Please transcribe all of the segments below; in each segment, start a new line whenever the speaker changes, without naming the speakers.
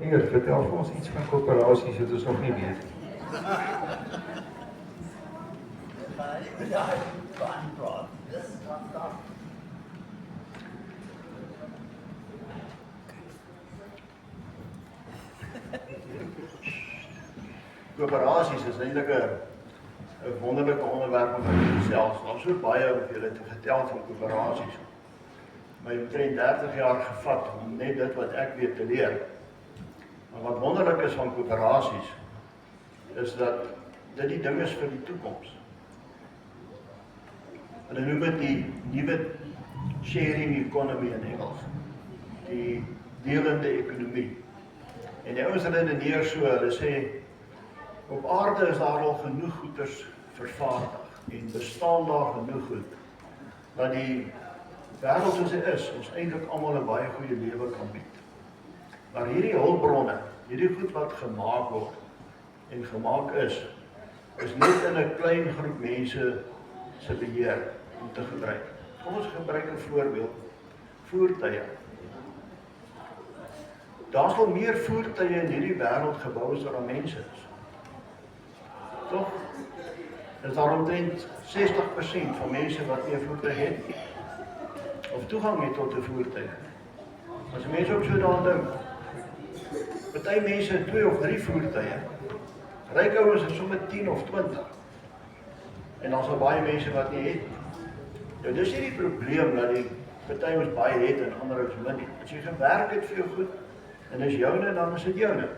Eers, vertel vir ons iets van koöperasies wat ons nog nie weet.
Koöperasies is eintlik 'n wonderlike onderwerp om te gesels. Daar is so baie om julle te vertel van koöperasies. My omtrent 30 jaar gevat om net dit wat ek weet te leer. Maar wat wonderlik is van koöperasies, is dat dit die ding is vir die toekoms. Hulle noem dit die nuwe sharing economy in Engels. Die delende ekonomie. En die ouens redeneer so, hulle sê, op aarde is daar al genoeg goeders vervaardig en bestaan daar genoeg goed, dat die wêreld soos hy is, ons eintlik almal 'n baie goeie lewe kan bied. Maar hierdie hulpbronne, hierdie goed wat gemaak word en gemaak is net in 'n klein groep mense se beheer om te gebruik. Kom ons gebruik 'n voorbeeld, voertuie. Daar's al meer voertuie in hierdie wêreld gebou as daar mense is. Toch? Is daar omtrent 60% van mense wat nie 'n voertuig het of toegang het tot 'n voertuig. As mense ook so daaraan dink, party mense het 2 of 3 voertuie. Ryk ouens het sommer 10 of 20. En dan is daar baie mense wat nie het. Nou dis nie die probleem dat die party ons baie het en ander ons min nie. As jy gewerk het vir jou goed en is joune, dan is dit joune.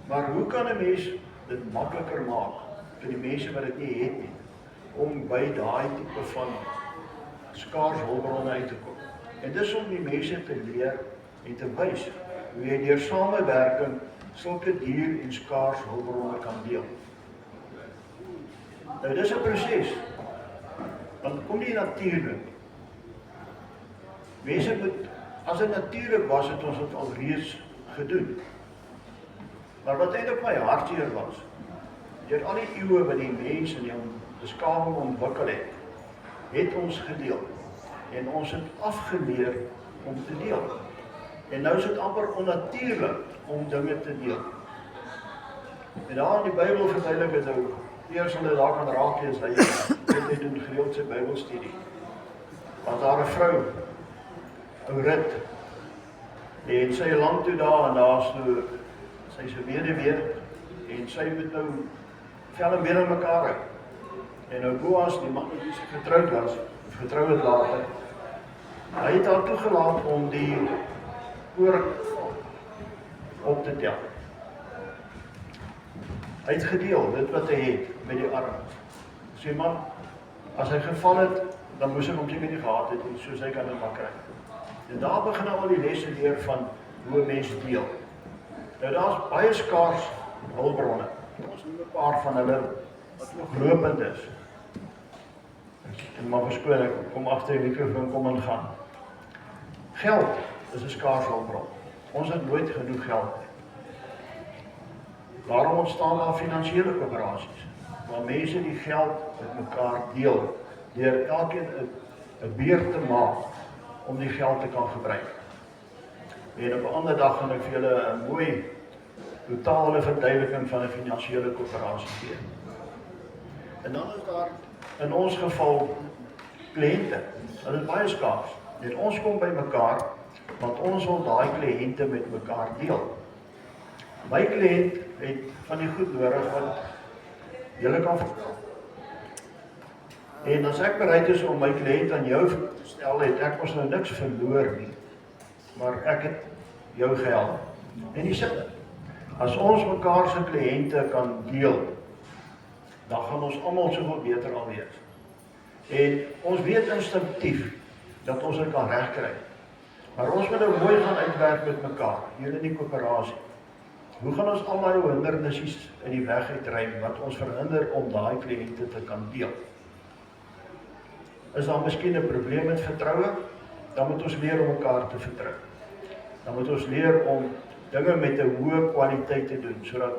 Maar hoe kan 'n mens dit makliker maak vir die mense wat dit nie het nie, om by daai tipe van skaars hulpbronne uit te kom? En dis om die mense te leer en te wys hoe jy deur samewerking sulke duur en skaars hulpbronne kan deel. Nou dis 'n proses. Want kom nie natuurlik. Mense moet, as dit natuurlik was, het ons dit alreeds gedoen. Maar wat eintlik my hartseer was, deur al die eeue wat die mens in die beskawing ontwikkel het ons gedeel. En ons het afgeleer om te deel. En nou is dit amper onnatuurlik om dinge te deel. En daar in die Bybel verduidelik dit nou, eers hulle daar kan raak lees, hy doen gereeld sy Bybelstudie. Want daar 'n vrou, ou Rut, en sy land toe daar, en daar so, sy is 'n weduwee, en sy moet nou vel en been in mekaar uit. En nou Boas, die man die sy getroud was, of getrou het later, hy het haar toegelaat om die oor op te tel. Hy het gedeel, dit wat hy het, met die arm. Sê man, as hy geval het, dan moes hy hom seker nie gehad het, en soos hy kan dit maar kry. En daar begin al die lesse leer van hoe 'n mens deel. Nou daar is baie skaars hulpbronne. Ons noem 'n paar van hulle wat nog lopend is. En maar verskoon, ek kom agter die mikrofoon kom en gaan. Geld is 'n skaars hulpbron. Ons het nooit genoeg geld nie. Daarom ontstaan daar finansiële koöperasies, waar mense die geld met mekaar deel, deur elkeen 'n beurt te maak om die geld te kan gebruik. En op 'n ander dag gaan ek vir julle 'n mooi totale verduideliking van 'n finansiële koöperasie gee. En dan is daar in ons geval kliënte. Hulle is baie skaars. En ons kom by mekaar want ons wil daai kliënte met mekaar deel. My kliënt het van die goed nodig wat julle kan vertel. En as ek bereid is om my kliënt aan jou te stel, het ek mos nou niks verloor nie. Maar ek het jou gehelp. En dieselfde. As ons mekaar se kliënte kan deel, dan gaan ons almal soveel beter al wees. En ons weet instinktief dat ons dit kan regkry. Maar ons moet nou mooi gaan uitwerk met mekaar, hier in die koöperasie. Hoe gaan ons al daai hindernissies in die weg uitruim wat ons verhinder om daai kliënte te kan deel? Is daar miskien 'n probleem met vertroue? Dan moet ons leer om mekaar te vertrou. Dan moet ons leer om dinge met 'n hoë kwaliteit te doen, sodat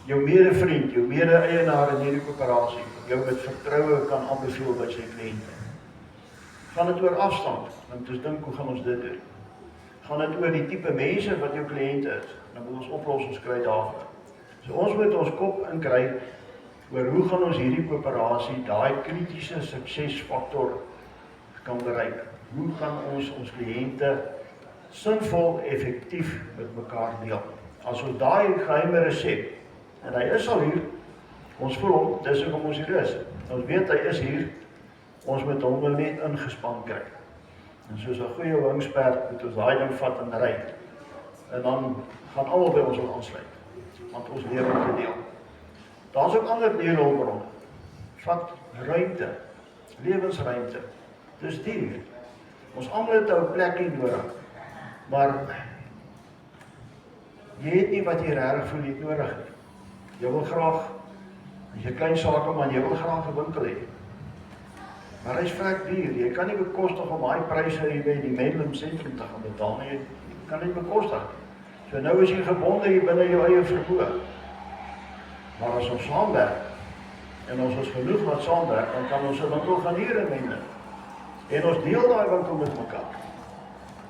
jou medevriend, jou mede-eienaar in hierdie koöperasie jou met vertroue kan aanbeveel by sy kliënte. Gaan dit oor afstand, want ons dink hoe gaan ons dit doen? gaan dit oor die tipe mense wat jou kliënt is. Dan moet ons oplossings kry daarvoor. So ons moet ons kop inkry oor hoe gaan ons hierdie koöperasie, daai kritiese suksesfaktor kan bereik. Hoe kan ons kliënte sinvol, effektief met mekaar deel. As ons daai geheime resep, en hy is al hier, ons voel hom, dis hoekom ons hier is. Ons weet hy is hier, ons moet hom nou net ingespan kry. En soos 'n goeie wingsperd moet ons daai ding vat en ry. En dan gaan almal by ons wil aansluit, want ons leer om te deel. Daar's ook ander deelhulpbronne. Vat ruimte, lewensruimte. Dis duur. Ons almal het 'n plekkie nodig. Maar jy het nie wat jy regtig voel jy het nodig nie. Jy wil graag, as jy klein sakeman, jy wil graag 'n winkel hê. Maar hy's vrek duur. Jy kan nie bekostig om daai pryse hier by die Medlem sentrum te gaan betaal nie. Jy kan nie bekostig. So nou is jy gebonde hier binne jou eie vermoë. Maar as ons saamwerk en ons is genoeg wat saamwerk, dan kan ons 'n winkel gaan huur in Mende. En ons deel daai winkel met mekaar.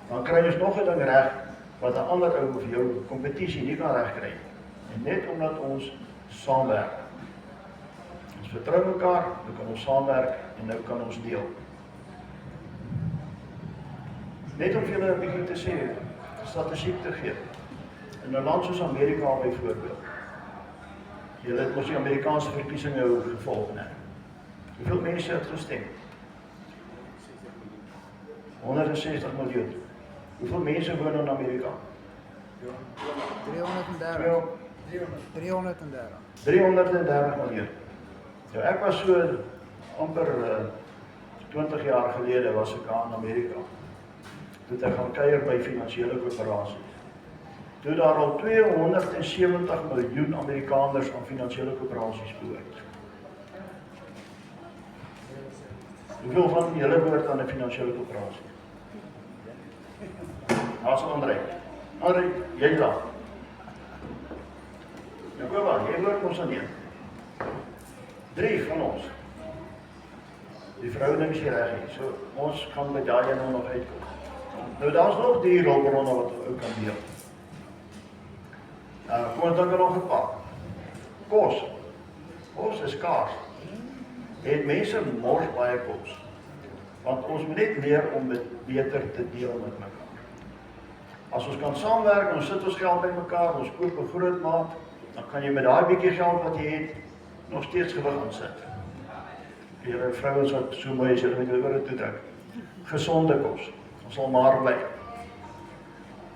Dan kry ons nog 'n ding reg wat 'n ander ou of jou kompetisie nie kan regkry nie. En net omdat ons saamwerk. Ons vertrou mekaar, nou kan ons saamwerk en nou kan ons deel. Net om vir julle 'n bietjie te sê, statistiek te gee. In 'n land soos Amerika byvoorbeeld. Julle het mos die Amerikaanse verkiesings gevolg, né? Hoeveel mense het gestem? 160 miljoen. Hoeveel mense woon in Amerika?
330.
330 miljoen. Nou ek was so amper 20 jaar gelede was ek aan Amerika. Toe ek gaan kuier by finansiële koöperasies. Toe daar al 270 miljoen Amerikaners aan finansiële koöperasies behoort. Hoeveel van julle behoort aan 'n finansiële koöperasie? Daar's André. André, jy daar. Nou kom maar, jy behoort ons aan een. 3 van ons. Die verhouding is reg hier. So ons gaan met daai een nog uitkom. Nou daar's nog die hulpbronne wat ons ook kan deel. Kom ons dink er nog 'n paar. Kos. Kos is skaars. En mense mors baie kos. Want ons moet net leer om dit beter te deel met mekaar. As ons kan saamwerk, ons sit ons geld by mekaar, ons koop 'n groot maat, dan kan jy met daai bietjie geld wat jy het, nog steeds gewig aansit. Julle vrouens wat so mooi is, julle moet hulle oor toe trek. Gesonde kos. Ons sal maar bly.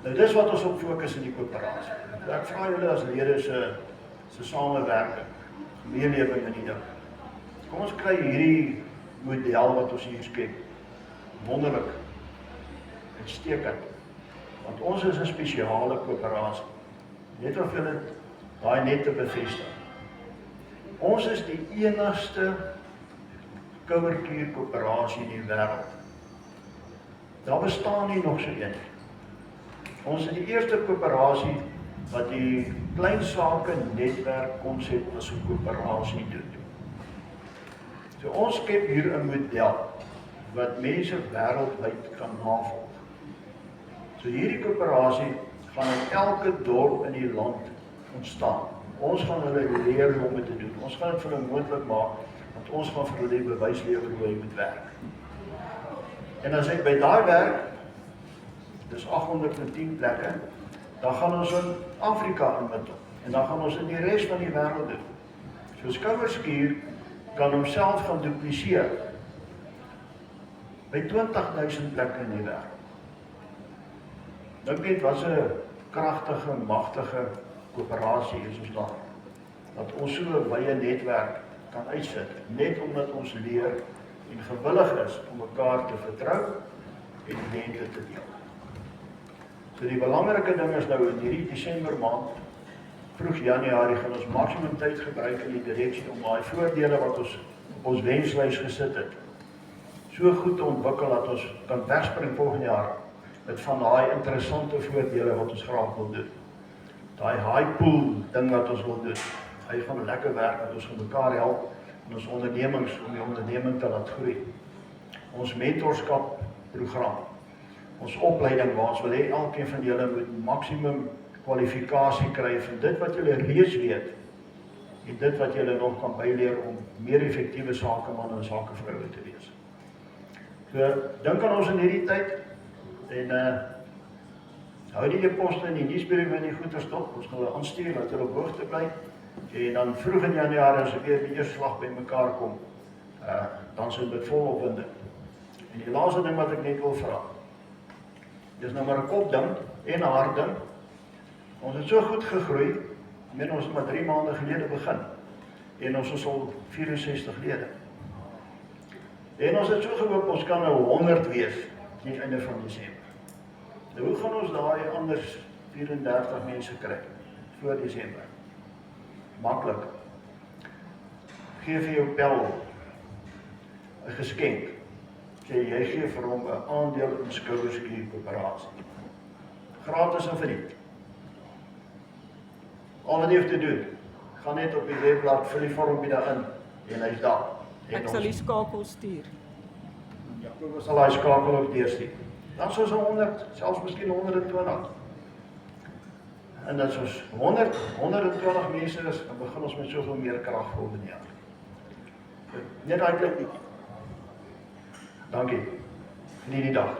Nou dis wat ons op fokus in die koöperasie. Ek vra julle as lede se samewerking, meelewing in die ding. Kom ons kry hierdie model wat ons hier skep. Wonderlik. Uitstekend. Want ons is 'n spesiale koöperasie. Net of julle daai net te bevestig. Ons is die enigste kouerkuur koöperasie in die wêreld. Daar bestaan nie nog so een. Ons is die eerste koöperasie wat die klein sake netwerk konsep as 'n koöperasie doen. So ons skep hier 'n model wat mense wêreldwyd kan navolg. So hierdie koöperasie gaan in elke dorp in die land ontstaan. Ons gaan hulle leer hoe om dit te doen. Ons gaan dit vir hulle moontlik maak, want ons gaan vir hulle bewys lewer hoe hy moet werk. En as ek by daai werk, dis 810 plekke, dan gaan ons in Afrika inmiddel. En dan gaan ons in die res van die wêreld doen. So Skouwerskuur kan homself gaan dupliseer by 20.000 plekke in die wêreld. Dink net wat 'n kragtige, magtige koöperasie is ons daar. Dat ons so 'n wye netwerk kan uitsit, net omdat ons leer en gewillig is om mekaar te vertrou en kliënte te deel. So die belangrike ding is nou in hierdie Desember maand, vroeg Januarie, gaan ons maksimum tyd gebruik in die direksie om daai voordele wat ons op ons wenslys gesit het, so goed te ontwikkel dat ons kan wegspring volgende jaar met van daai interessante voordele wat ons graag wil doen. Daai high pool ding wat ons wil doen, hy gaan lekker werk, dat ons gaan mekaar help in ons ondernemings om die onderneming te laat groei. Ons mentorskap program, ons opleiding waar ons wil hê elkeen van julle moet maksimum kwalifikasie kry van dit wat julle reeds weet en dit wat julle nog kan byleer om meer effektiewe sakemanne en sakevroue te wees. So, dink aan ons in hierdie tyd en hou die e-poste en die nuusbriewe en die goeders dop. Ons gaan hulle aanstuur dat hulle op hoogte bly en dan vroeg in Januarie as we weer die eerste slag by mekaar kom, dan sal dit vol opwinding. En die laaste ding wat ek net wil vra, dis nou maar 'n kopding en 'n hartding. Ons het so goed gegroei, ons het maar 3 maande gelede begin en ons is al 64 lede. En ons het so gehoop ons kan nou 100 wees aan die einde van Desember. Nou hoe gaan ons daai anders 34 mense kry voor Desember? Maklik. Gee vir jou pel 'n geskenk. Sê jy gee vir hom 'n aandeel in Skouwerskier Koöperasie. Gratis en verniet. Al wat jy hoef te doen, gaan net op die webblad, vul die vormpie daarin en hy's daar.
Ek sal die skakel stuur.
Ons sal hy skakel ook deurstuur. Dan soos 100, selfs miskien 120. En as ons 120 mense is, dan begin ons met soveel meer krag volgende jaar. Net daai klip bietjie. Dankie. Geniet die dag.